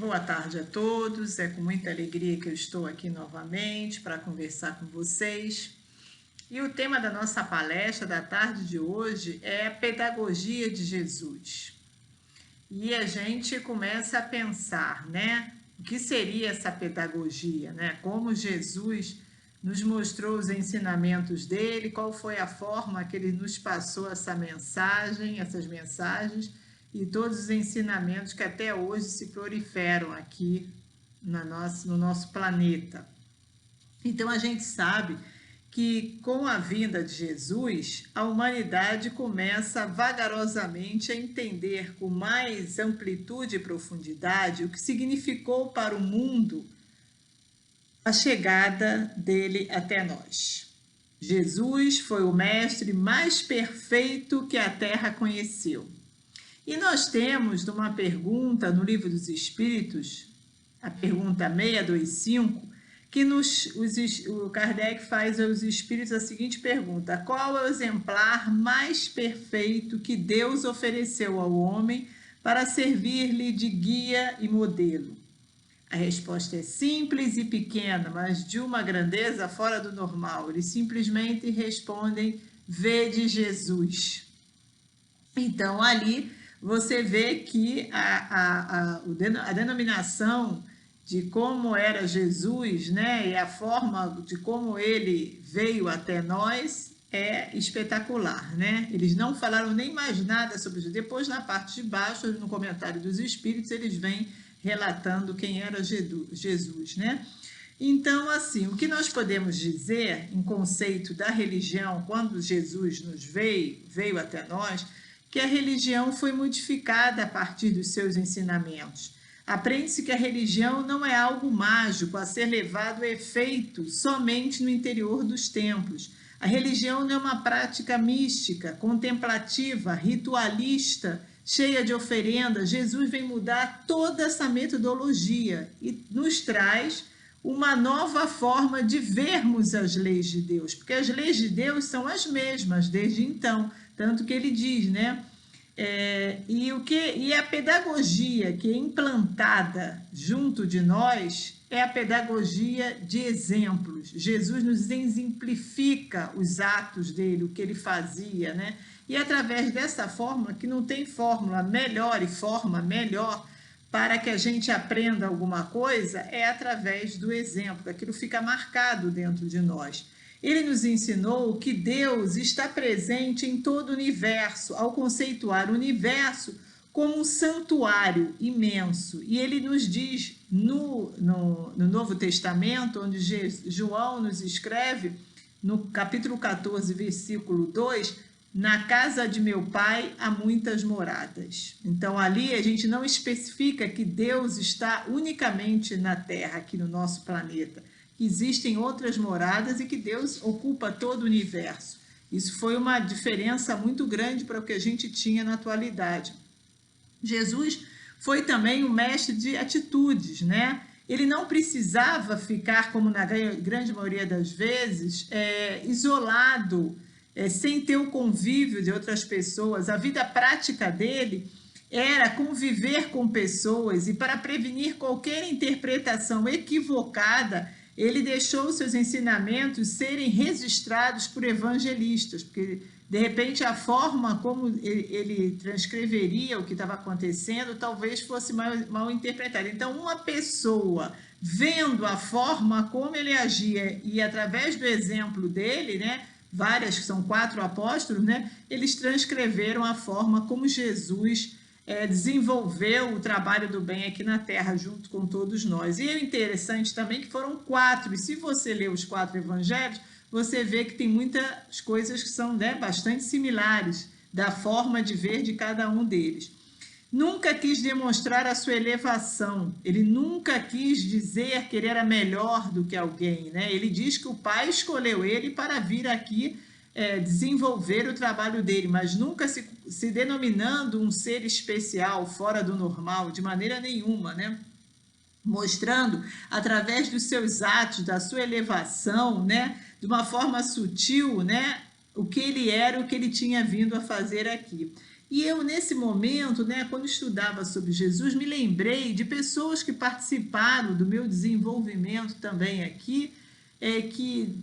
Boa tarde a todos, é com muita alegria que eu estou aqui novamente para conversar com vocês. E o tema da nossa palestra da tarde de hoje é a pedagogia de Jesus. E a gente começa a pensar, né? O que seria essa pedagogia, né? Como Jesus nos mostrou os ensinamentos dele, qual foi a forma que ele nos passou essa mensagem, essas mensagens e todos os ensinamentos que até hoje se proliferam aqui no nosso planeta. Então a gente sabe que com a vinda de Jesus, a humanidade começa vagarosamente a entender com mais amplitude e profundidade o que significou para o mundo a chegada dele até nós. Jesus foi o mestre mais perfeito que a Terra conheceu. E nós temos uma pergunta no Livro dos Espíritos, a pergunta 625, que o Kardec faz aos Espíritos a seguinte pergunta: qual é o exemplar mais perfeito que Deus ofereceu ao homem para servir-lhe de guia e modelo? A resposta é simples e pequena, mas de uma grandeza fora do normal. Eles simplesmente respondem: vede Jesus. Então, ali você vê que a denominação de como era Jesus, né, e a forma de como ele veio até nós é espetacular, né? Eles não falaram nem mais nada sobre isso. Depois, na parte de baixo, no comentário dos Espíritos, eles vêm relatando quem era Jesus, né? Então, assim, o que nós podemos dizer em conceito da religião, quando Jesus nos veio até nós, que a religião foi modificada a partir dos seus ensinamentos. Aprende-se que a religião não é algo mágico a ser levado a efeito somente no interior dos templos. A religião não é uma prática mística, contemplativa, ritualista, cheia de oferendas. Jesus vem mudar toda essa metodologia e nos traz uma nova forma de vermos as leis de Deus, porque as leis de Deus são as mesmas desde então, tanto que ele diz, né? E a pedagogia que é implantada junto de nós é a pedagogia de exemplos. Jesus nos exemplifica os atos dele, o que ele fazia, né? E através dessa fórmula, que não tem fórmula melhor e forma melhor para que a gente aprenda alguma coisa, é através do exemplo, aquilo fica marcado dentro de nós. Ele nos ensinou que Deus está presente em todo o universo, ao conceituar o universo como um santuário imenso. E ele nos diz no Novo Testamento, onde João nos escreve, no capítulo 14, versículo 2, na casa de meu pai há muitas moradas. Então ali a gente não especifica que Deus está unicamente na Terra, aqui no nosso planeta. Existem outras moradas e que Deus ocupa todo o universo. Isso foi uma diferença muito grande para o que a gente tinha na atualidade. Jesus foi também um mestre de atitudes, né? Ele não precisava ficar, como na grande maioria das vezes, isolado, sem ter o convívio de outras pessoas. A vida prática dele era conviver com pessoas e, para prevenir qualquer interpretação equivocada, ele deixou seus ensinamentos serem registrados por evangelistas, porque, de repente, a forma como ele transcreveria o que estava acontecendo talvez fosse mal interpretada. Então, uma pessoa vendo a forma como ele agia e, através do exemplo dele, né, várias, que são 4 apóstolos, né, eles transcreveram a forma como Jesus desenvolveu o trabalho do bem aqui na Terra, junto com todos nós. E é interessante também que foram 4, e se você ler os 4 evangelhos, você vê que tem muitas coisas que são, né, bastante similares, da forma de ver de cada um deles. Nunca quis demonstrar a sua elevação, ele nunca quis dizer que ele era melhor do que alguém, né? Ele diz que o Pai escolheu ele para vir aqui desenvolver o trabalho dele, mas nunca se denominando um ser especial, fora do normal, de maneira nenhuma, né? Mostrando, através dos seus atos, da sua elevação, né? De uma forma sutil, né? O que ele era, o que ele tinha vindo a fazer aqui. E eu, nesse momento, né, quando estudava sobre Jesus, me lembrei de pessoas que participaram do meu desenvolvimento também aqui, que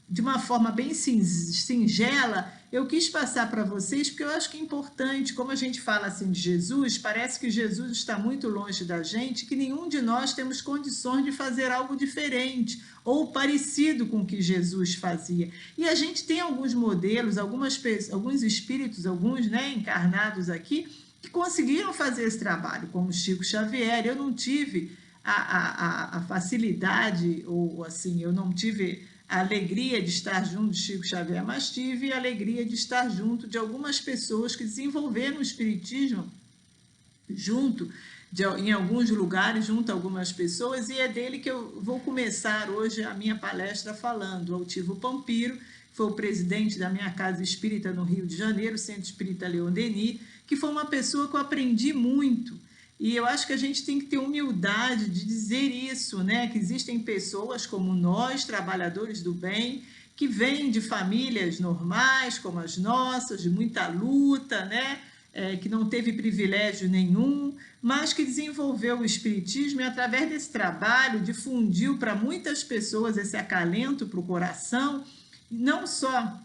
de uma forma bem singela, eu quis passar para vocês, porque eu acho que é importante, como a gente fala assim de Jesus, parece que Jesus está muito longe da gente, que nenhum de nós temos condições de fazer algo diferente ou parecido com o que Jesus fazia. E a gente tem alguns modelos, alguns espíritos, alguns, né, encarnados aqui, que conseguiram fazer esse trabalho, como Chico Xavier. Eu não tive a facilidade, ou assim, eu não tive a alegria de estar junto de Chico Xavier, mas tive a alegria de estar junto de algumas pessoas que desenvolveram o espiritismo junto em alguns lugares, junto a algumas pessoas, e é dele que eu vou começar hoje a minha palestra falando. O Altivo Pampiro, que foi o presidente da minha casa espírita no Rio de Janeiro, Centro Espírita Leon Denis, que foi uma pessoa que eu aprendi muito. E eu acho que a gente tem que ter humildade de dizer isso, né? Que existem pessoas como nós, trabalhadores do bem, que vêm de famílias normais, como as nossas, de muita luta, né? Que não teve privilégio nenhum, mas que desenvolveu o espiritismo e, através desse trabalho, difundiu para muitas pessoas esse acalento para o coração, não só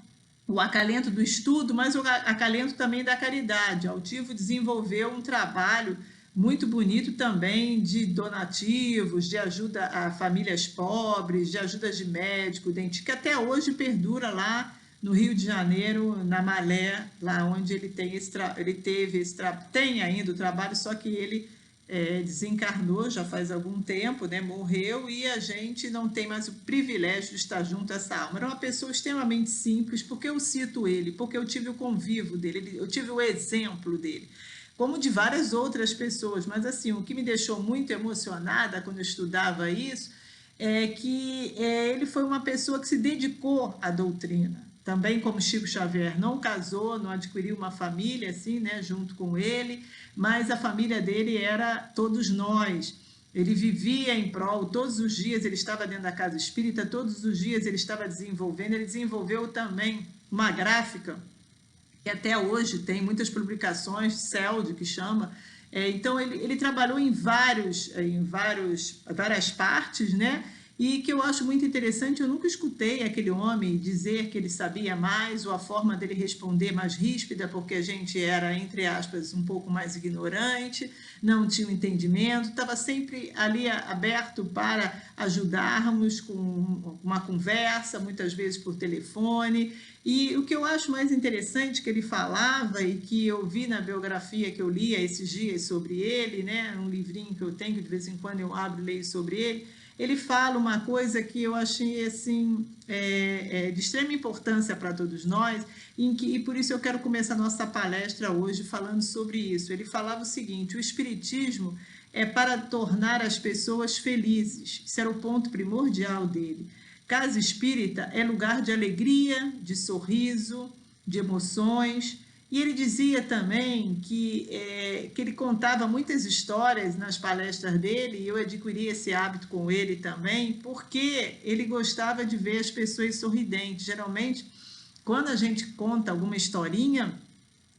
o acalento do estudo, mas o acalento também da caridade. O Altivo desenvolveu um trabalho muito bonito também de donativos, de ajuda a famílias pobres, de ajuda de médico, dentista, que até hoje perdura lá no Rio de Janeiro, na Malé, lá onde ele tem ainda o trabalho, só que ele desencarnou já faz algum tempo, né, morreu, e a gente não tem mais o privilégio de estar junto a essa alma. Era uma pessoa extremamente simples. Porque eu cito ele? Porque eu tive o convívio dele, eu tive o exemplo dele, como de várias outras pessoas. Mas assim, o que me deixou muito emocionada quando eu estudava isso é que ele foi uma pessoa que se dedicou à doutrina. Também como Chico Xavier, não casou, não adquiriu uma família assim, né, junto com ele, mas a família dele era todos nós. Ele vivia em prol, todos os dias ele estava dentro da casa espírita, todos os dias ele estava desenvolvendo. Ele desenvolveu também uma gráfica que até hoje tem muitas publicações, CELD, que chama. Então, ele trabalhou em várias partes, né? E que eu acho muito interessante, eu nunca escutei aquele homem dizer que ele sabia mais, ou a forma dele responder mais ríspida, porque a gente era, entre aspas, um pouco mais ignorante, não tinha um entendimento, estava sempre ali aberto para ajudarmos com uma conversa, muitas vezes por telefone. E o que eu acho mais interessante que ele falava, e que eu vi na biografia que eu li há esses dias sobre ele, né, um livrinho que eu tenho, que de vez em quando eu abro e leio sobre ele fala uma coisa que eu achei assim, de extrema importância para todos nós, e por isso eu quero começar a nossa palestra hoje falando sobre isso. Ele falava o seguinte: o espiritismo é para tornar as pessoas felizes. Isso era o ponto primordial dele. Casa espírita é lugar de alegria, de sorriso, de emoções. E ele dizia também que ele contava muitas histórias nas palestras dele, e eu adquiri esse hábito com ele também, porque ele gostava de ver as pessoas sorridentes. Geralmente, quando a gente conta alguma historinha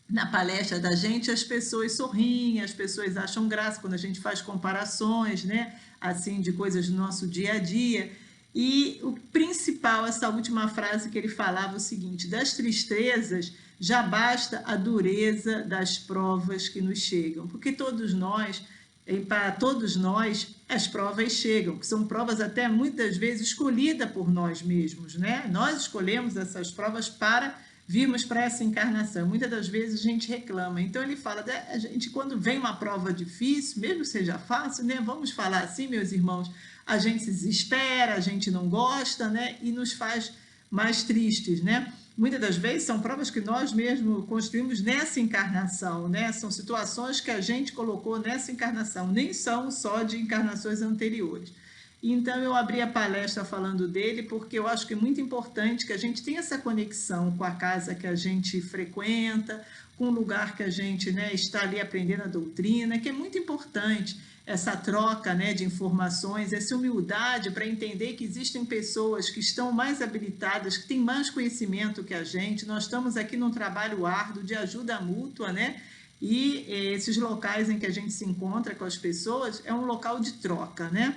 na palestra da gente, as pessoas sorriem, as pessoas acham graça quando a gente faz comparações, né, assim, de coisas do nosso dia a dia. E o principal, essa última frase que ele falava, o seguinte: das tristezas já basta a dureza das provas que nos chegam, porque todos nós, e para todos nós, as provas chegam, que são provas até muitas vezes escolhidas por nós mesmos, né? Nós escolhemos essas provas para virmos para essa encarnação. Muitas das vezes a gente reclama. Então ele fala, a gente, quando vem uma prova difícil, mesmo que seja fácil, né? Vamos falar assim, meus irmãos, a gente se desespera, a gente não gosta, né? E nos faz mais tristes, né? Muitas das vezes são provas que nós mesmos construímos nessa encarnação, né? São situações que a gente colocou nessa encarnação, nem são só de encarnações anteriores. Então, eu abri a palestra falando dele, porque eu acho que é muito importante que a gente tenha essa conexão com a casa que a gente frequenta, com o lugar que a gente, né, está ali aprendendo a doutrina, que é muito importante essa troca, né, de informações, essa humildade para entender que existem pessoas que estão mais habilitadas, que têm mais conhecimento que a gente. Nós estamos aqui num trabalho árduo de ajuda mútua, né? E esses locais em que a gente se encontra com as pessoas é um local de troca, né?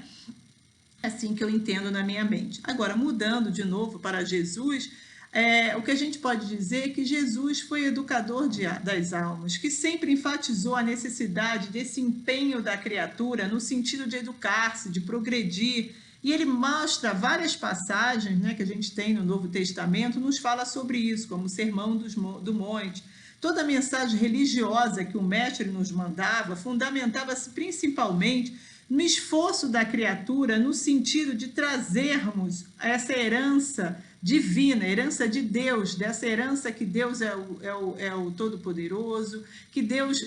Assim que eu entendo na minha mente. Agora, mudando de novo para Jesus, o que a gente pode dizer é que Jesus foi educador das almas, que sempre enfatizou a necessidade desse empenho da criatura no sentido de educar-se, de progredir. E ele mostra várias passagens, né, que a gente tem no Novo Testamento, nos fala sobre isso, como o Sermão do Monte. Toda a mensagem religiosa que o mestre nos mandava fundamentava-se principalmente no esforço da criatura, no sentido de trazermos essa herança divina, herança de Deus, dessa herança que Deus é o Todo-Poderoso, que Deus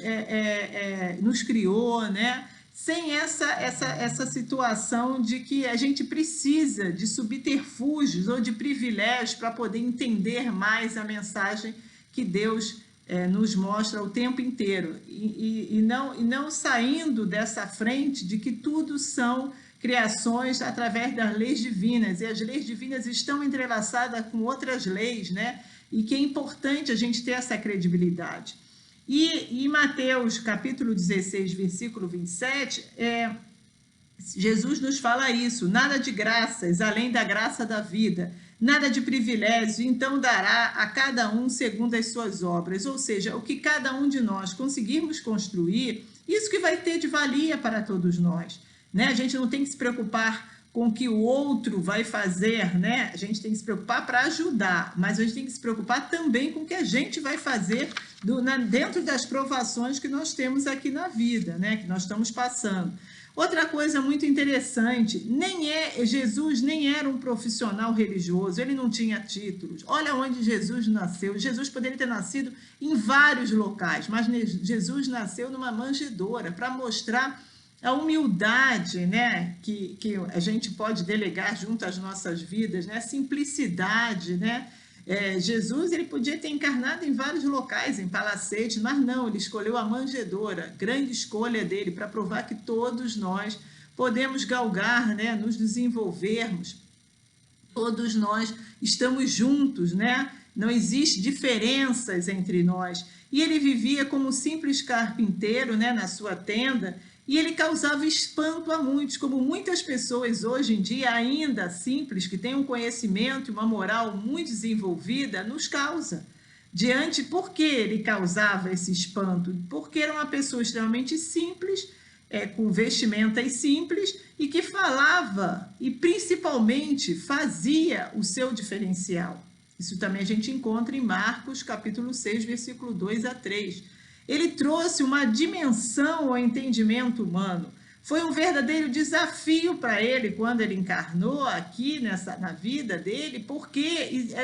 nos criou, né? Sem essa situação de que a gente precisa de subterfúgios ou de privilégios para poder entender mais a mensagem que Deus nos mostra o tempo inteiro, e não saindo dessa frente de que tudo são criações através das leis divinas, e as leis divinas estão entrelaçadas com outras leis, né? E que é importante a gente ter essa credibilidade. E em Mateus capítulo 16, versículo 27, Jesus nos fala isso: nada de graças além da graça da vida, nada de privilégio, então dará a cada um segundo as suas obras. Ou seja, o que cada um de nós conseguirmos construir, isso que vai ter de valia para todos nós, né? A gente não tem que se preocupar com o que o outro vai fazer, né? A gente tem que se preocupar para ajudar, mas a gente tem que se preocupar também com o que a gente vai fazer dentro das provações que nós temos aqui na vida, né? Que nós estamos passando. Outra coisa muito interessante, Jesus nem era um profissional religioso, ele não tinha títulos. Olha onde Jesus nasceu. Jesus poderia ter nascido em vários locais, mas Jesus nasceu numa manjedoura para mostrar a humildade, né, que a gente pode delegar junto às nossas vidas, né, a simplicidade, né? Jesus, ele podia ter encarnado em vários locais, em palacetes, mas não, ele escolheu a manjedoura, grande escolha dele, para provar que todos nós podemos galgar, né, nos desenvolvermos, todos nós estamos juntos, né? Não existe diferenças entre nós. E ele vivia como simples carpinteiro, né, na sua tenda, e ele causava espanto a muitos, como muitas pessoas hoje em dia, ainda simples, que têm um conhecimento e uma moral muito desenvolvida, nos causa. Por que ele causava esse espanto? Porque era uma pessoa extremamente simples, com vestimentas simples, e que falava e principalmente fazia o seu diferencial. Isso também a gente encontra em Marcos, capítulo 6, versículo 2 a 3. Ele trouxe uma dimensão ao entendimento humano. Foi um verdadeiro desafio para ele quando ele encarnou aqui na vida dele, porque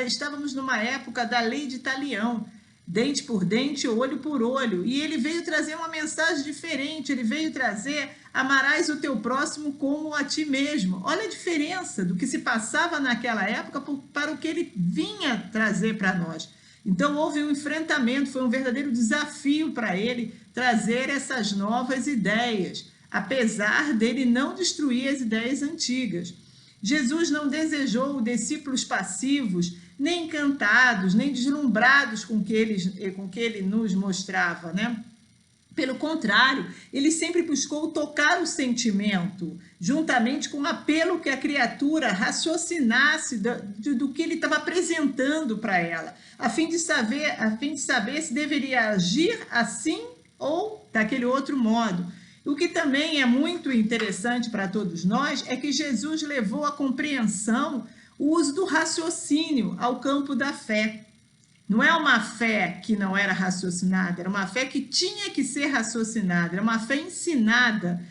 estávamos numa época da lei de Talião, dente por dente, olho por olho, e ele veio trazer uma mensagem diferente. Ele veio trazer: amarás o teu próximo como a ti mesmo. Olha a diferença do que se passava naquela época para o que ele vinha trazer para nós. Então houve um enfrentamento, foi um verdadeiro desafio para ele trazer essas novas ideias, apesar dele não destruir as ideias antigas. Jesus não desejou discípulos passivos, nem encantados, nem deslumbrados com o que ele nos mostrava, né? Pelo contrário, ele sempre buscou tocar o sentimento, juntamente com o apelo que a criatura raciocinasse do que ele estava apresentando para ela, a fim de saber se deveria agir assim ou daquele outro modo. O que também é muito interessante para todos nós é que Jesus levou a compreensão, o uso do raciocínio ao campo da fé. Não é uma fé que não era raciocinada, era uma fé que tinha que ser raciocinada, era uma fé ensinada,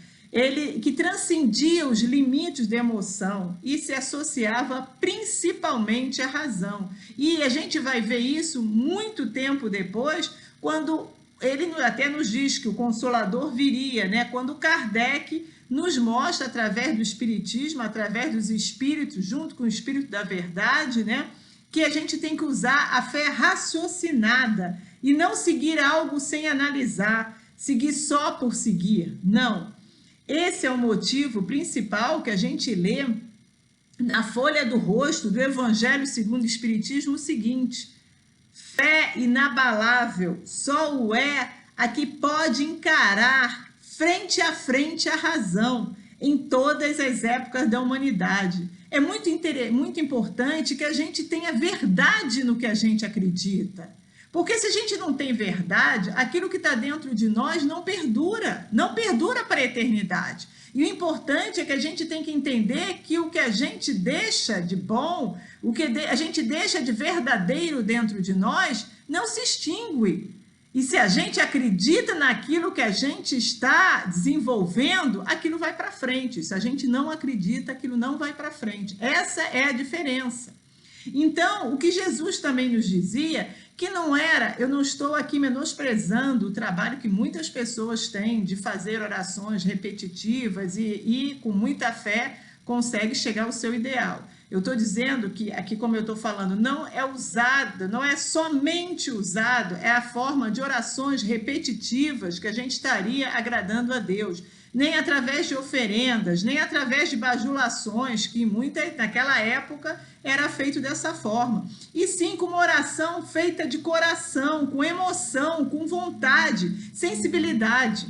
que transcendia os limites da emoção e se associava principalmente à razão. E a gente vai ver isso muito tempo depois, quando ele até nos diz que o Consolador viria, né? Quando Kardec nos mostra, através do Espiritismo, através dos Espíritos, junto com o Espírito da Verdade, né? Que a gente tem que usar a fé raciocinada e não seguir algo sem analisar, seguir só por seguir. Não. Esse é o motivo principal que a gente lê na folha do rosto do Evangelho segundo o Espiritismo o seguinte: fé inabalável só o é a que pode encarar frente a frente a razão em todas as épocas da humanidade. É muito importante que a gente tenha verdade no que a gente acredita. Porque se a gente não tem verdade, aquilo que está dentro de nós não perdura para a eternidade. E o importante é que a gente tem que entender que o que a gente deixa de bom, o que a gente deixa de verdadeiro dentro de nós, não se extingue. E se a gente acredita naquilo que a gente está desenvolvendo, aquilo vai para frente. Se a gente não acredita, aquilo não vai para frente. Essa é a diferença. Então, o que Jesus também nos dizia, que não era, eu não estou aqui menosprezando o trabalho que muitas pessoas têm de fazer orações repetitivas e com muita fé consegue chegar ao seu ideal. Eu estou dizendo que aqui, como eu estou falando, não é usado, não é somente usado, é a forma de orações repetitivas que a gente estaria agradando a Deus. Nem através de oferendas, nem através de bajulações, que naquela época era feito dessa forma. E sim com uma oração feita de coração, com emoção, com vontade, sensibilidade,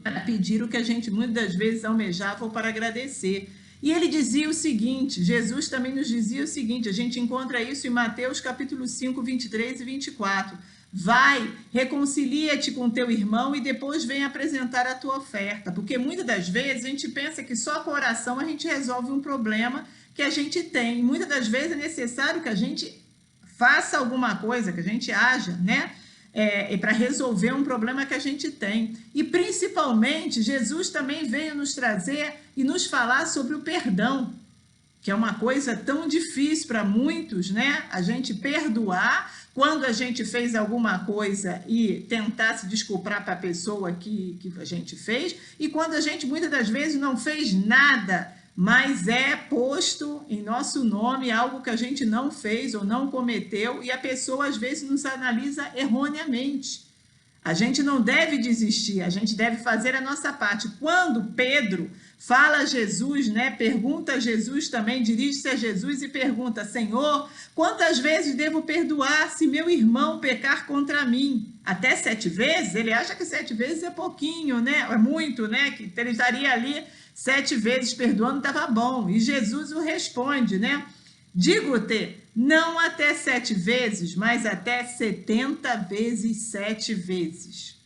para pedir o que a gente muitas das vezes almejava ou para agradecer. E ele dizia o seguinte, Jesus também nos dizia o seguinte, a gente encontra isso em Mateus capítulo 5, 23 e 24. Vai, reconcilia-te com teu irmão e depois vem apresentar a tua oferta. Porque muitas das vezes a gente pensa que só com a oração a gente resolve um problema que a gente tem. Muitas das vezes é necessário que a gente faça alguma coisa, que a gente haja, né? Para resolver um problema que a gente tem. E principalmente, Jesus também veio nos trazer e nos falar sobre o perdão, que é uma coisa tão difícil para muitos, né? A gente perdoar quando a gente fez alguma coisa e tentar se desculpar para a pessoa que a gente fez, e quando a gente muitas das vezes não fez nada, mas é posto em nosso nome algo que a gente não fez ou não cometeu, e a pessoa às vezes nos analisa erroneamente. A gente não deve desistir, a gente deve fazer a nossa parte. Quando Pedro fala a Jesus, né, pergunta a Jesus também, dirige-se a Jesus e pergunta: Senhor, quantas vezes devo perdoar se meu irmão pecar contra mim? Até 7 vezes? Ele acha que 7 vezes é pouquinho, né? É muito, né? Que ele estaria ali 7 vezes perdoando, estava bom. E Jesus o responde, né? Digo-te, não até 7 vezes, mas até 70 vezes 7 vezes.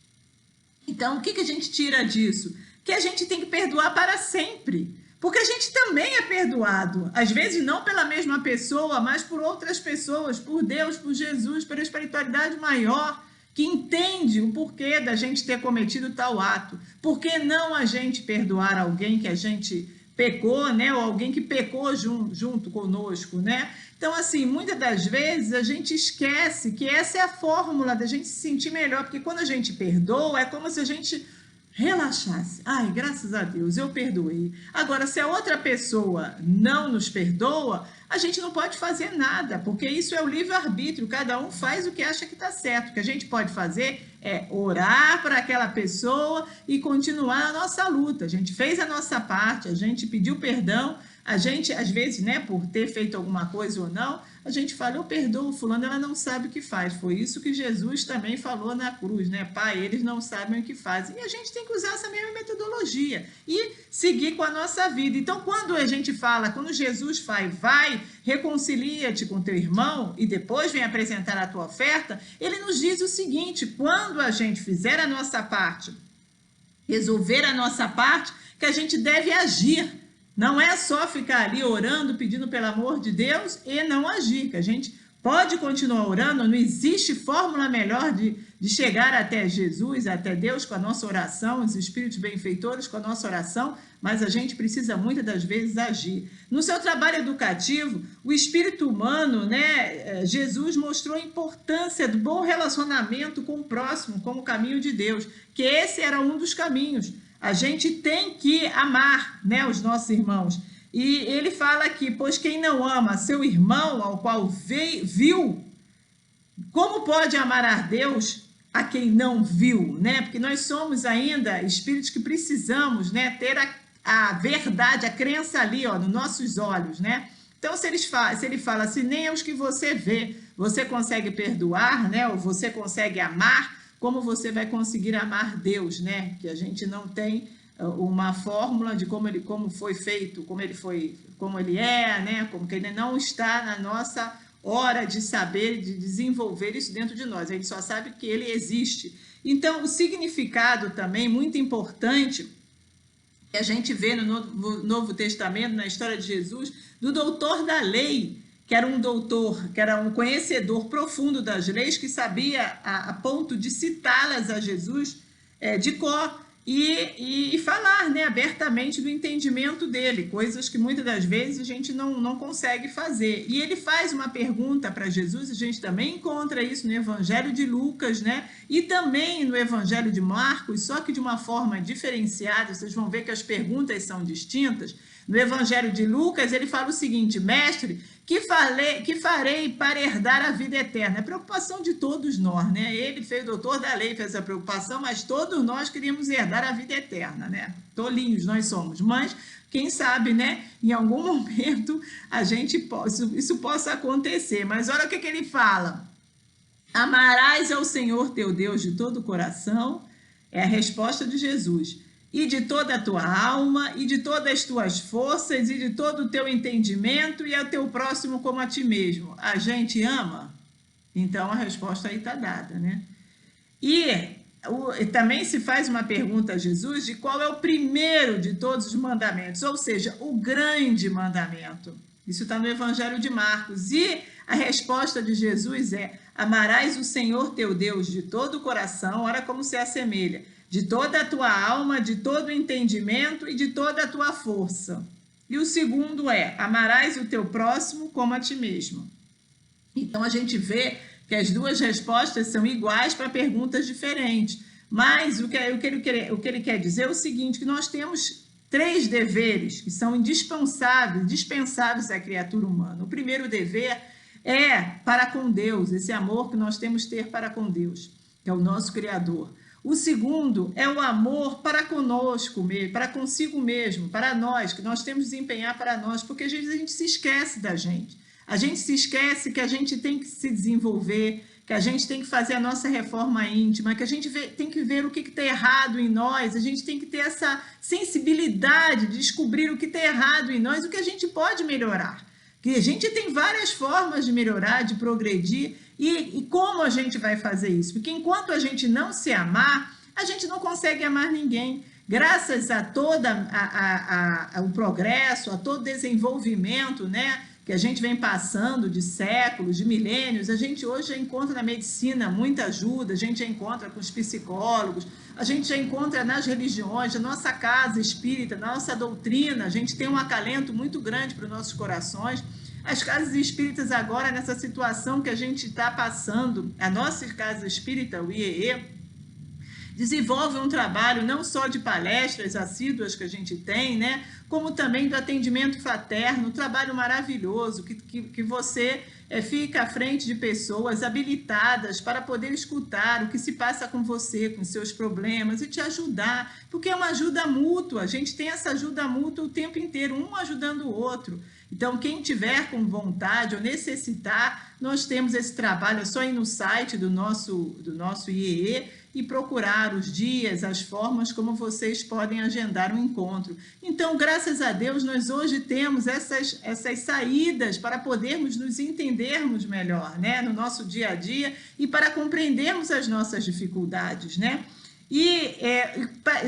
Então, o que a gente tira disso? Que a gente tem que perdoar para sempre. Porque a gente também é perdoado. Às vezes não pela mesma pessoa, mas por outras pessoas, por Deus, por Jesus, pela espiritualidade maior, que entende o porquê da gente ter cometido tal ato. Por que não a gente perdoar alguém que a gente pecou, né? Ou alguém que pecou junto conosco, né? Então, assim, muitas das vezes a gente esquece que essa é a fórmula da gente se sentir melhor, porque quando a gente perdoa, é como se a gente relaxasse. Ai, graças a Deus, eu perdoei. Agora, se a outra pessoa não nos perdoa, a gente não pode fazer nada, porque isso é o livre-arbítrio, cada um faz o que acha que está certo. O que a gente pode fazer é orar para aquela pessoa e continuar a nossa luta. A gente fez a nossa parte, a gente pediu perdão, a gente, às vezes, né, por ter feito alguma coisa ou não, a gente fala: eu perdoo fulano, ela não sabe o que faz. Foi isso que Jesus também falou na cruz, né? Pai, eles não sabem o que fazem. E a gente tem que usar essa mesma metodologia e seguir com a nossa vida. Então, quando a gente fala, quando Jesus faz, vai, reconcilia-te com teu irmão e depois vem apresentar a tua oferta, ele nos diz o seguinte: quando a gente fizer a nossa parte, resolver a nossa parte, que a gente deve agir. Não é só ficar ali orando, pedindo pelo amor de Deus e não agir, que a gente pode continuar orando, não existe fórmula melhor de chegar até Jesus, até Deus com a nossa oração, os espíritos benfeitores com a nossa oração, mas a gente precisa muitas das vezes agir. No seu trabalho educativo, o espírito humano, né, Jesus mostrou a importância do bom relacionamento com o próximo, como o caminho de Deus, que esse era um dos caminhos. A gente tem que amar, né, os nossos irmãos. E ele fala aqui, pois quem não ama seu irmão, ao qual viu, como pode amar a Deus a quem não viu, né? Porque nós somos ainda espíritos que precisamos, né, ter a verdade, a crença ali, ó, nos nossos olhos, né? Então, se ele fala assim, nem os que você vê, você consegue perdoar, né? Ou você consegue amar, como você vai conseguir amar Deus, né? Que a gente não tem uma fórmula de como foi feito, como ele é, né? Como que ele não está na nossa hora de saber, de desenvolver isso dentro de nós. A gente só sabe que ele existe. Então, o significado também muito importante que a gente vê no Novo Testamento, na história de Jesus, do doutor da lei, que era um doutor, que era um conhecedor profundo das leis, que sabia a ponto de citá-las a Jesus de cor, e falar, né, abertamente do entendimento dele, coisas que muitas das vezes a gente não consegue fazer. E ele faz uma pergunta para Jesus, a gente também encontra isso no Evangelho de Lucas, né, e também no Evangelho de Marcos, só que de uma forma diferenciada. Vocês vão ver que as perguntas são distintas. No Evangelho de Lucas, ele fala o seguinte: mestre, que farei para herdar a vida eterna? É a preocupação de todos nós, né? Ele fez o doutor da lei, fez essa preocupação, mas todos nós queríamos herdar a vida eterna, né? Tolinhos nós somos, mas quem sabe, né? Em algum momento isso possa acontecer. Mas olha o que ele fala: amarás ao Senhor teu Deus de todo o coração, é a resposta de Jesus, e de toda a tua alma, e de todas as tuas forças, e de todo o teu entendimento, e ao teu próximo como a ti mesmo. A gente ama? Então a resposta aí está dada, né? E também se faz uma pergunta a Jesus de qual é o primeiro de todos os mandamentos, ou seja, o grande mandamento. Isso está no Evangelho de Marcos. E a resposta de Jesus é: amarás o Senhor teu Deus de todo o coração, olha como se assemelha, de toda a tua alma, de todo o entendimento e de toda a tua força. E o segundo é: amarás o teu próximo como a ti mesmo. Então a gente vê que as duas respostas são iguais para perguntas diferentes. Mas o que ele quer dizer é o seguinte: que nós temos 3 deveres que são dispensáveis à criatura humana. O primeiro dever é para com Deus, esse amor que nós temos que ter para com Deus, que é o nosso Criador. O segundo é o amor para conosco, para consigo mesmo, para nós, que nós temos que desempenhar para nós, porque às vezes a gente se esquece da gente. A gente se esquece que a gente tem que se desenvolver, que a gente tem que fazer a nossa reforma íntima, que a gente tem que ver o que está errado em nós, a gente tem que ter essa sensibilidade de descobrir o que está errado em nós, o que a gente pode melhorar. Que a gente tem várias formas de melhorar, de progredir, e como a gente vai fazer isso? Porque enquanto a gente não se amar, a gente não consegue amar ninguém. Graças a todo o progresso, a todo o desenvolvimento, né, que a gente vem passando de séculos, de milênios, a gente hoje já encontra na medicina muita ajuda, a gente já encontra com os psicólogos, a gente já encontra nas religiões, na nossa casa espírita, na nossa doutrina, a gente tem um acalento muito grande para os nossos corações. As casas espíritas agora, nessa situação que a gente está passando, a nossa casa espírita, o IEE, desenvolve um trabalho não só de palestras assíduas que a gente tem, né, como também do atendimento fraterno, um trabalho maravilhoso, que você fica à frente de pessoas habilitadas para poder escutar o que se passa com você, com seus problemas, e te ajudar, porque é uma ajuda mútua, a gente tem essa ajuda mútua o tempo inteiro, um ajudando o outro. Então, quem tiver com vontade ou necessitar, nós temos esse trabalho, é só ir no site do nosso IEE e procurar os dias, as formas como vocês podem agendar um encontro. Então, graças a Deus, nós hoje temos essas saídas para podermos nos entendermos melhor, né, no nosso dia a dia, e para compreendermos as nossas dificuldades, né?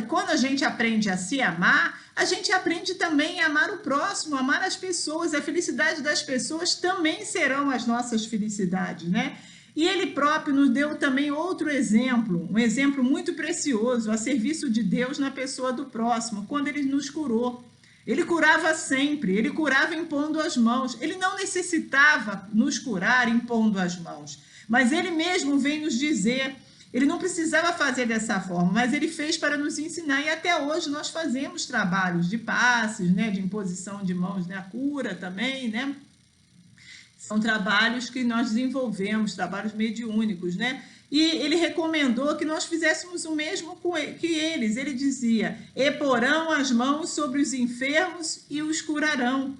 Quando a gente aprende a se amar, a gente aprende também a amar o próximo, a amar as pessoas. A felicidade das pessoas também serão as nossas felicidades, né? E ele próprio nos deu também outro exemplo, um exemplo muito precioso, a serviço de Deus na pessoa do próximo, quando ele nos curou. Ele curava sempre, ele curava impondo as mãos. Ele não necessitava nos curar impondo as mãos, mas ele mesmo vem nos dizer. Ele não precisava fazer dessa forma, mas ele fez para nos ensinar. E até hoje nós fazemos trabalhos de passes, né, de imposição de mãos, né, a cura também, né? São trabalhos que nós desenvolvemos, trabalhos mediúnicos, né? E ele recomendou que nós fizéssemos o mesmo que eles. Ele dizia: e porão as mãos sobre os enfermos e os curarão.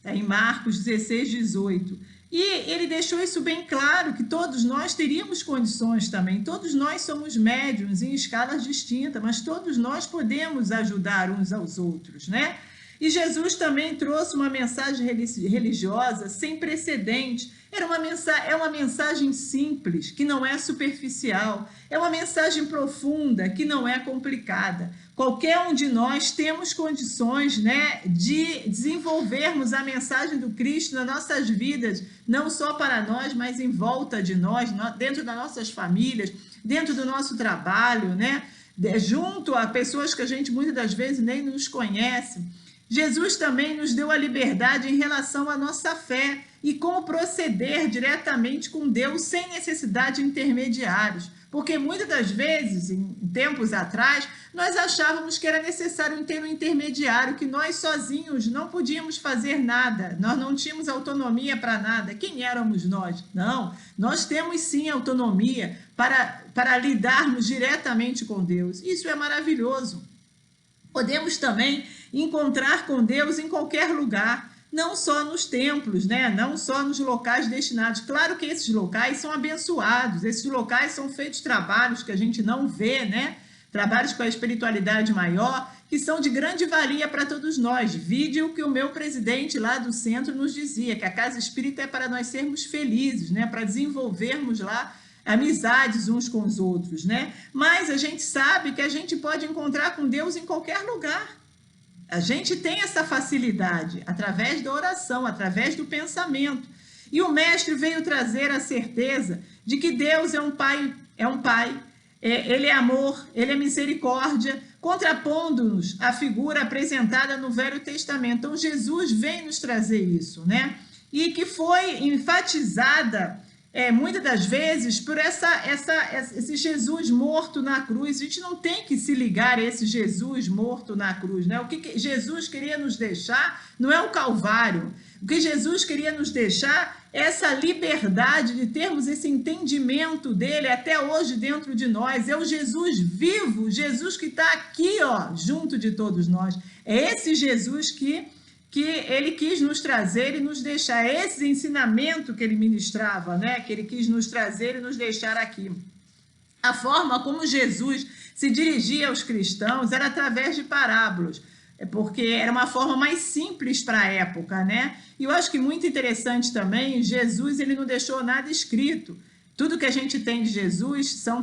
Em Marcos 16, 18. E ele deixou isso bem claro, que todos nós teríamos condições também. Todos nós somos médiuns em escalas distintas, mas todos nós podemos ajudar uns aos outros, né? E Jesus também trouxe uma mensagem religiosa sem precedente. É uma mensagem simples, que não é superficial. É uma mensagem profunda, que não é complicada. Qualquer um de nós temos condições, né, de desenvolvermos a mensagem do Cristo nas nossas vidas, não só para nós, mas em volta de nós, dentro das nossas famílias, dentro do nosso trabalho, né, junto a pessoas que a gente muitas das vezes nem nos conhece. Jesus também nos deu a liberdade em relação à nossa fé e como proceder diretamente com Deus sem necessidade de intermediários. Porque muitas das vezes, em tempos atrás, nós achávamos que era necessário ter um intermediário, que nós sozinhos não podíamos fazer nada, nós não tínhamos autonomia para nada. Quem éramos nós? Não, nós temos sim autonomia para lidarmos diretamente com Deus. Isso é maravilhoso. Podemos também encontrar com Deus em qualquer lugar, não só nos templos, né? Não só nos locais destinados. Claro que esses locais são abençoados, esses locais são feitos trabalhos que a gente não vê, né? Trabalhos com a espiritualidade maior, que são de grande valia para todos nós. Vide o que o meu presidente lá do centro nos dizia, que a casa espírita é para nós sermos felizes, né? Para desenvolvermos lá amizades uns com os outros, né? Mas a gente sabe que a gente pode encontrar com Deus em qualquer lugar. A gente tem essa facilidade através da oração, através do pensamento. E o mestre veio trazer a certeza de que Deus é um pai, ele é amor, ele é misericórdia, contrapondo-nos à figura apresentada no Velho Testamento. Então Jesus vem nos trazer isso, né? E que foi enfatizada muitas das vezes por esse Jesus morto na cruz. A gente não tem que se ligar a esse Jesus morto na cruz, né? O que Jesus queria nos deixar não é o Calvário. O que Jesus queria nos deixar é essa liberdade de termos esse entendimento dele até hoje dentro de nós. É o Jesus vivo, Jesus que está aqui, ó, junto de todos nós. É esse Jesus que ele quis nos trazer e nos deixar, esse ensinamento que ele ministrava, né? Que ele quis nos trazer e nos deixar aqui. A forma como Jesus se dirigia aos cristãos era através de parábolas, porque era uma forma mais simples para a época, né? E eu acho que muito interessante também, Jesus ele não deixou nada escrito. Tudo que a gente tem de Jesus são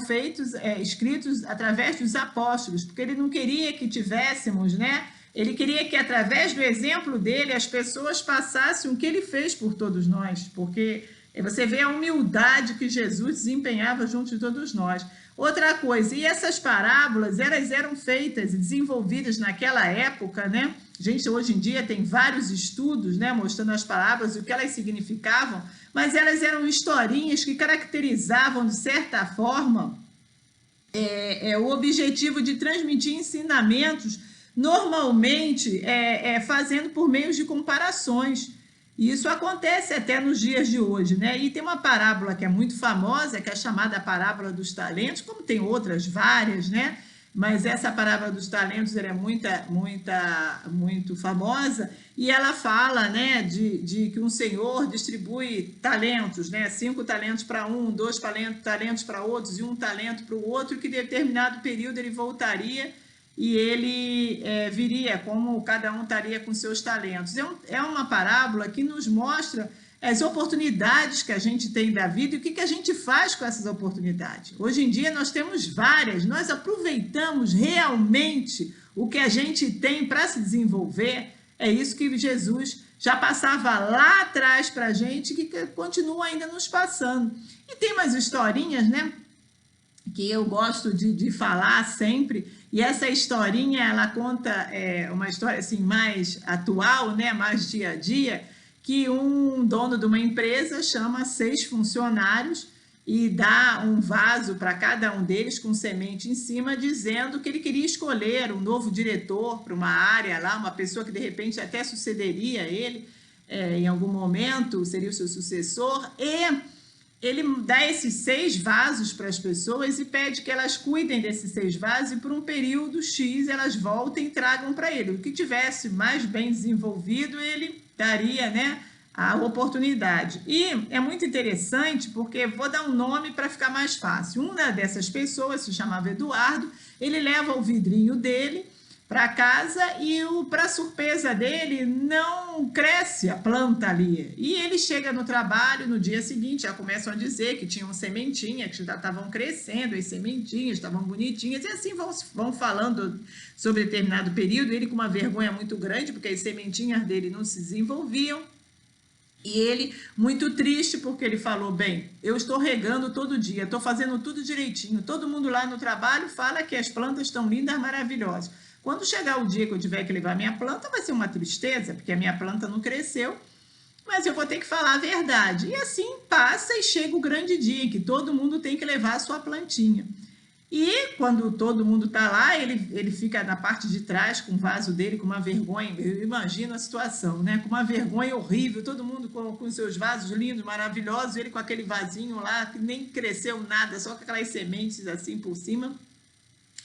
escritos através dos apóstolos, porque ele não queria que tivéssemos, né? Ele queria que, através do exemplo dele, as pessoas passassem o que ele fez por todos nós, porque você vê a humildade que Jesus desempenhava junto de todos nós. Outra coisa, e essas parábolas, elas eram feitas e desenvolvidas naquela época, né? A gente, hoje em dia, tem vários estudos, né, mostrando as parábolas e o que elas significavam, mas elas eram historinhas que caracterizavam, de certa forma, o objetivo de transmitir ensinamentos, normalmente fazendo por meio de comparações. E isso acontece até nos dias de hoje, né? E tem uma parábola que é muito famosa, que é chamada parábola dos talentos, como tem outras várias, né? Mas essa parábola dos talentos ela é muito famosa, e ela fala, né, de que um senhor distribui talentos, né? 5 talentos para um, 2 talentos para outros e 1 talento para o outro, que em determinado período ele voltaria e ele viria como cada um estaria com seus talentos. É uma parábola que nos mostra as oportunidades que a gente tem da vida e o que a gente faz com essas oportunidades. Hoje em dia nós temos várias, nós aproveitamos realmente o que a gente tem para se desenvolver. É isso que Jesus já passava lá atrás para a gente, que continua ainda nos passando. E tem umas historinhas, né, que eu gosto de falar sempre, e essa historinha, ela conta uma história assim, mais atual, né, mais dia a dia, que um dono de uma empresa chama 6 funcionários e dá um vaso para cada um deles com semente em cima, dizendo que ele queria escolher um novo diretor para uma área lá, uma pessoa que de repente até sucederia ele em algum momento, seria o seu sucessor, e ele dá esses 6 vasos para as pessoas e pede que elas cuidem desses 6 vasos e por um período X elas voltem e tragam para ele. O que tivesse mais bem desenvolvido, ele daria, né, a oportunidade. E é muito interessante porque vou dar um nome para ficar mais fácil. Uma dessas pessoas se chamava Eduardo, ele leva o vidrinho dele para casa e, para surpresa dele, não cresce a planta ali. E ele chega no trabalho, no dia seguinte, já começam a dizer que tinham sementinhas, que já estavam crescendo, as sementinhas estavam bonitinhas, e assim vão falando sobre determinado período, ele com uma vergonha muito grande, porque as sementinhas dele não se desenvolviam. E ele, muito triste, porque ele falou, bem, eu estou regando todo dia, estou fazendo tudo direitinho, todo mundo lá no trabalho fala que as plantas estão lindas, maravilhosas. Quando chegar o dia que eu tiver que levar minha planta, vai ser uma tristeza, porque a minha planta não cresceu, mas eu vou ter que falar a verdade. E assim passa e chega o grande dia, em que todo mundo tem que levar a sua plantinha. E quando todo mundo está lá, ele fica na parte de trás com o vaso dele, com uma vergonha, eu imagino a situação, né? Com uma vergonha horrível, todo mundo com seus vasos lindos, maravilhosos, ele com aquele vasinho lá, que nem cresceu nada, só com aquelas sementes assim por cima.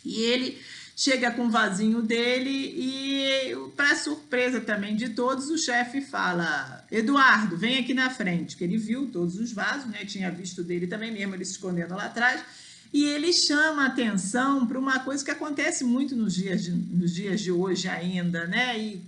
E ele chega com o vasinho dele e, para surpresa também de todos, o chefe fala, Eduardo, vem aqui na frente, que ele viu todos os vasos, né? Tinha visto dele também mesmo, ele se escondendo lá atrás. E ele chama a atenção para uma coisa que acontece muito nos dias de hoje ainda, né? E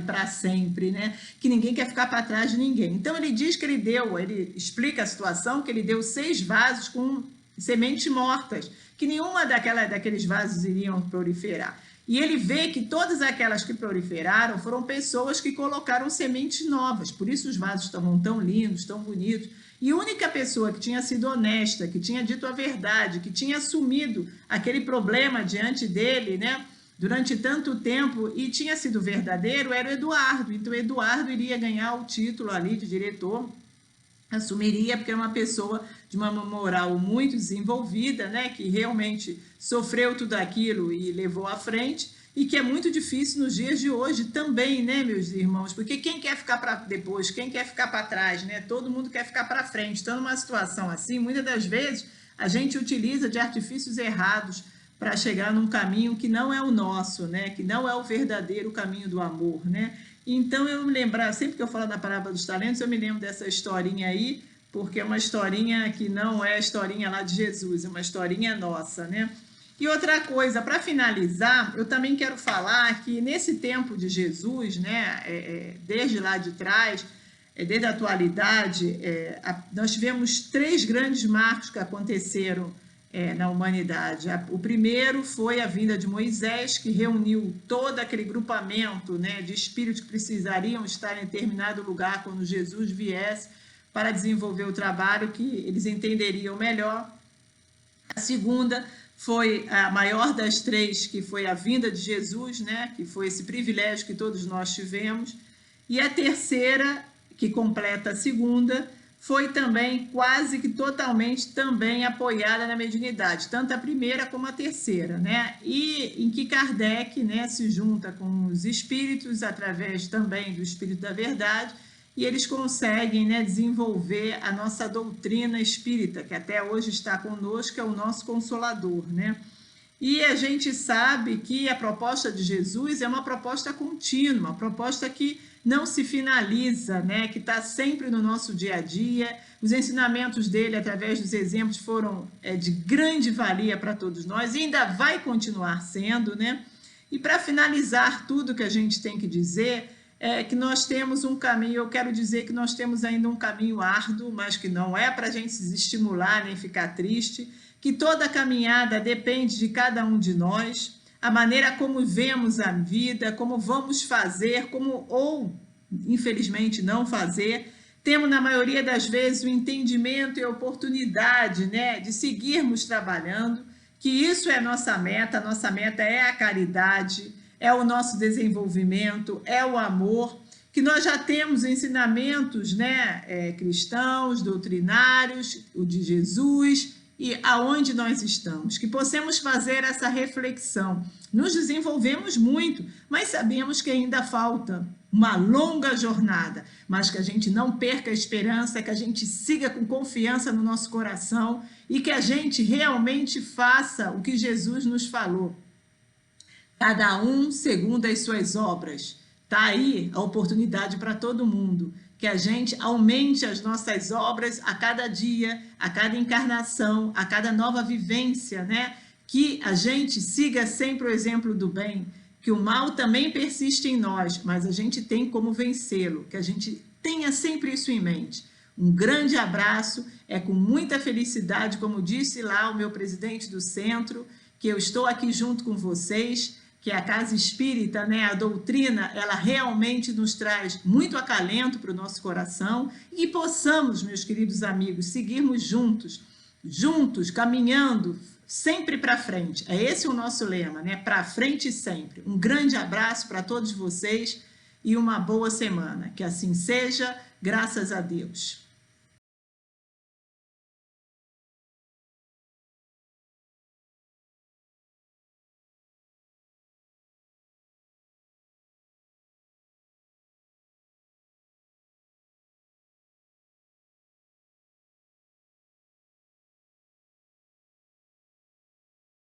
para sempre, né? Que ninguém quer ficar para trás de ninguém. Então ele diz que ele explica a situação, que ele deu 6 vasos com sementes mortas, que nenhuma daqueles vasos iriam proliferar. E ele vê que todas aquelas que proliferaram foram pessoas que colocaram sementes novas, por isso os vasos estavam tão lindos, tão bonitos. E a única pessoa que tinha sido honesta, que tinha dito a verdade, que tinha assumido aquele problema diante dele, né, durante tanto tempo e tinha sido verdadeiro, era o Eduardo. Então, o Eduardo iria ganhar o título ali de diretor, assumiria, porque é uma pessoa de uma moral muito desenvolvida, né, que realmente sofreu tudo aquilo e levou à frente. E que é muito difícil nos dias de hoje também, né, meus irmãos? Porque quem quer ficar para depois, quem quer ficar para trás, né? Todo mundo quer ficar para frente. Então, numa situação assim, muitas das vezes a gente utiliza de artifícios errados para chegar num caminho que não é o nosso, né? Que não é o verdadeiro caminho do amor, né? Então, eu me lembro, sempre que eu falo da parábola dos talentos, eu me lembro dessa historinha aí, porque é uma historinha que não é a historinha lá de Jesus, é uma historinha nossa, né? E outra coisa, para finalizar, eu também quero falar que nesse tempo de Jesus, né, desde lá de trás, desde a atualidade, nós tivemos 3 grandes marcos que aconteceram na humanidade. O primeiro foi a vinda de Moisés, que reuniu todo aquele grupamento, né, de espíritos que precisariam estar em determinado lugar quando Jesus viesse para desenvolver o trabalho que eles entenderiam melhor. A segunda foi a maior das 3, que foi a vinda de Jesus, né? Que foi esse privilégio que todos nós tivemos. E a terceira, que completa a segunda, foi também quase que totalmente também apoiada na mediunidade, tanto a primeira como a terceira, né? E em que Kardec, né, se junta com os espíritos, através também do Espírito da Verdade, e eles conseguem, né, desenvolver a nossa doutrina espírita, que até hoje está conosco, é o nosso consolador, né? E a gente sabe que a proposta de Jesus é uma proposta contínua, uma proposta que não se finaliza, né? Que está sempre no nosso dia a dia. Os ensinamentos dele, através dos exemplos, foram de grande valia para todos nós e ainda vai continuar sendo, né? E para finalizar tudo que a gente tem que dizer, que nós temos um caminho, eu quero dizer que nós temos ainda um caminho árduo, mas que não é para a gente se estimular nem ficar triste, que toda caminhada depende de cada um de nós, a maneira como vemos a vida, como vamos fazer, como ou, infelizmente, não fazer. Temos, na maioria das vezes, o entendimento e a oportunidade, né, de seguirmos trabalhando, que isso é a nossa meta é a caridade, é o nosso desenvolvimento, é o amor, que nós já temos ensinamentos, né, cristãos, doutrinários, o de Jesus, e aonde nós estamos, que possamos fazer essa reflexão. Nos desenvolvemos muito, mas sabemos que ainda falta uma longa jornada, mas que a gente não perca a esperança, que a gente siga com confiança no nosso coração e que a gente realmente faça o que Jesus nos falou. Cada um segundo as suas obras. Está aí a oportunidade para todo mundo, que a gente aumente as nossas obras a cada dia, a cada encarnação, a cada nova vivência, né? Que a gente siga sempre o exemplo do bem, que o mal também persiste em nós, mas a gente tem como vencê-lo, que a gente tenha sempre isso em mente. Um grande abraço, é com muita felicidade, como disse lá o meu presidente do centro, que eu estou aqui junto com vocês, que a Casa Espírita, né, a doutrina, ela realmente nos traz muito acalento para o nosso coração e possamos, meus queridos amigos, seguirmos juntos, caminhando sempre para frente. É esse o nosso lema, né? Para frente sempre. Um grande abraço para todos vocês e uma boa semana. Que assim seja, graças a Deus.